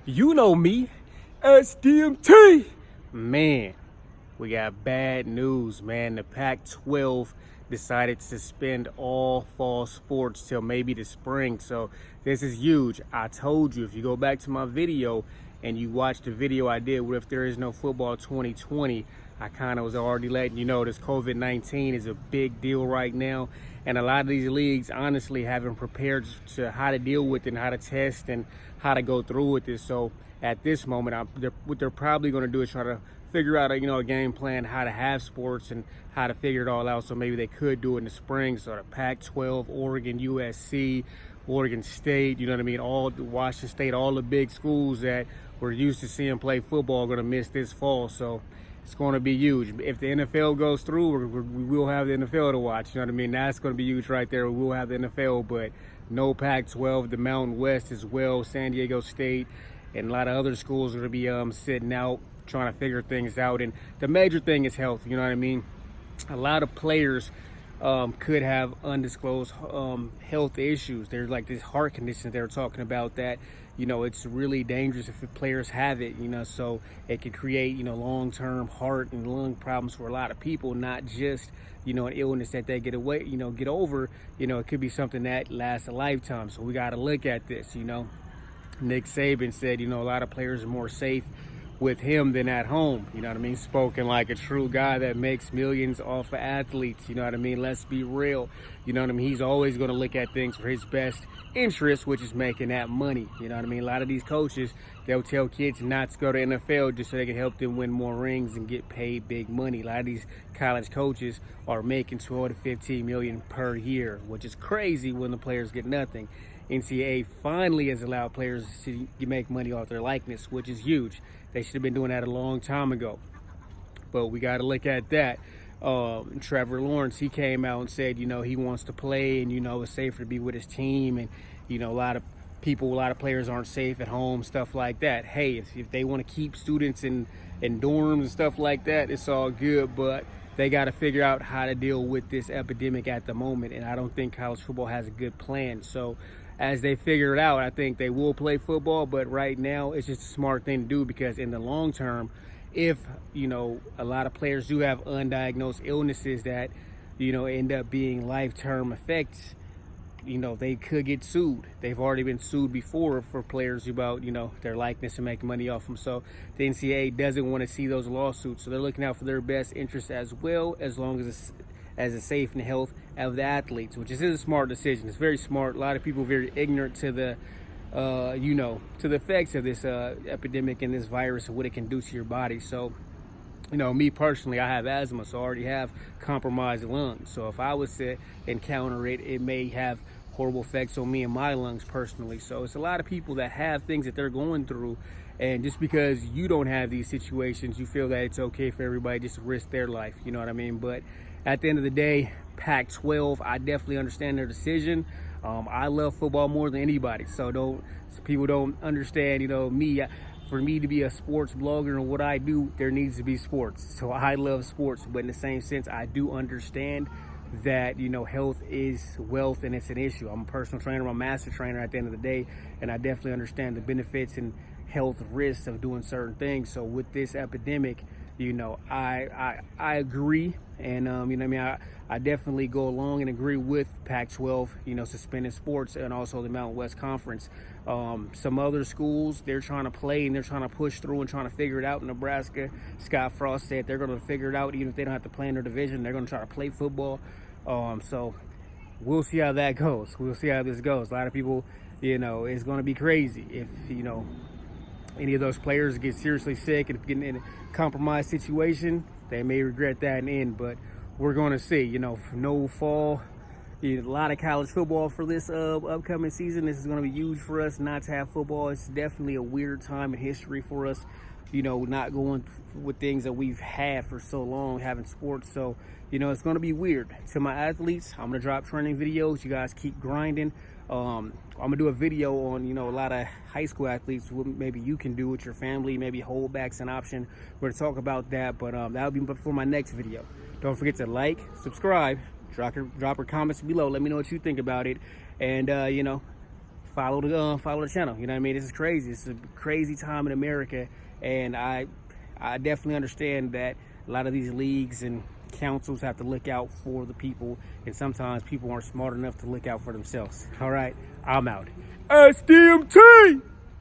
You know me, SDMT. Man, we got bad news, man. The Pac-12 decided to suspend all fall sports till maybe the spring. So this is huge. I told you, if you go back to my video and you watch the video I did with If There Is No Football 2020, I kind of was already letting you know this COVID-19 is a big deal right now. And a lot of these leagues honestly haven't prepared to how to deal with it and how to test and how to go through with this. So at this moment, what they're probably going to do is try to figure out a game plan, how to have sports and how to figure it all out. So maybe they could do it in the spring. So the Pac-12, Oregon, USC, Oregon State, you know what I mean? All the Washington State, all the big schools that we're used to seeing play football are going to miss this fall. So it's going to be huge. If the NFL goes through, we will have the NFL to watch. You know what I mean? That's going to be huge right there. We will have the NFL, but no Pac-12, the Mountain West as well, San Diego State, and a lot of other schools are going to be sitting out trying to figure things out. And the major thing is health. You know what I mean? A lot of players could have undisclosed health issues. There's like this heart condition they were talking about that, it's really dangerous if the players have it, so it could create, long-term heart and lung problems for a lot of people, not just, an illness that they get over, it could be something that lasts a lifetime. So we got to look at this, Nick Saban said, a lot of players are more safe with him than at home, you know what I mean? Spoken like a true guy that makes millions off of athletes, you know what I mean? Let's be real, you know what I mean? He's always going to look at things for his best interest, which is making that money, you know what I mean? A lot of these coaches, they'll tell kids not to go to NFL just so they can help them win more rings and get paid big money. A lot of these college coaches are making 12 to 15 million per year, which is crazy when the players get nothing. NCAA finally has allowed players to make money off their likeness, which is huge. They should have been doing that a long time ago. But we got to look at that. Trevor Lawrence, he came out and said, he wants to play and, it's safer to be with his team. And, a lot of players aren't safe at home, stuff like that. Hey, if they want to keep students in dorms and stuff like that, it's all good. But they got to figure out how to deal with this epidemic at the moment. And I don't think college football has a good plan. So as they figure it out, I think they will play football. But right now, it's just a smart thing to do because in the long term, if, a lot of players do have undiagnosed illnesses that, end up being life-term effects, they could get sued. They've already been sued before for players about, their likeness and making money off them. So the NCAA doesn't want to see those lawsuits. So they're looking out for their best interests as well, as long as it's as the safe and health of the athletes, which is a smart decision. It's very smart. A lot of people are very ignorant to the, to the effects of this epidemic and this virus and what it can do to your body. So, me personally, I have asthma, so I already have compromised lungs. So if I was to encounter it, it may have horrible effects on me and my lungs personally. So it's a lot of people that have things that they're going through. And just because you don't have these situations, you feel that it's okay for everybody just to risk their life. You know what I mean? But at the end of the day, Pac-12, I definitely understand their decision. I love football more than anybody. So people don't understand, me. For me to be a sports blogger and what I do, there needs to be sports. So I love sports, but in the same sense, I do understand that, health is wealth and it's an issue. I'm a personal trainer, I'm a master trainer at the end of the day, and I definitely understand the benefits and health risks of doing certain things. So with this epidemic, I agree, and I definitely go along and agree with Pac-12, suspending sports, and also the Mountain West Conference. Some other schools, they're trying to play and they're trying to push through and trying to figure it out. In Nebraska, Scott Frost said they're going to figure it out even if they don't have to play in their division. They're going to try to play football. So we'll see how that goes. We'll see how this goes. A lot of people, it's going to be crazy if any of those players get seriously sick and get in a compromised situation. They may regret that in the end, but we're going to see. No fall. A lot of college football for this upcoming season. This is going to be huge for us not to have football. It's definitely a weird time in history for us, not going with things that we've had for so long, having sports. So, it's going to be weird. To my athletes, I'm going to drop training videos. You guys keep grinding. I'm going to do a video on, a lot of high school athletes, what maybe you can do with your family, maybe holdbacks an option. We're going to talk about that, but that'll be before my next video. Don't forget to like, subscribe, drop your comments below. Let me know what you think about it. And, follow the channel. You know what I mean? This is crazy. It's a crazy time in America, and I definitely understand that a lot of these leagues and councils have to look out for the people, and sometimes people aren't smart enough to look out for themselves. All right, I'm out. SDMT!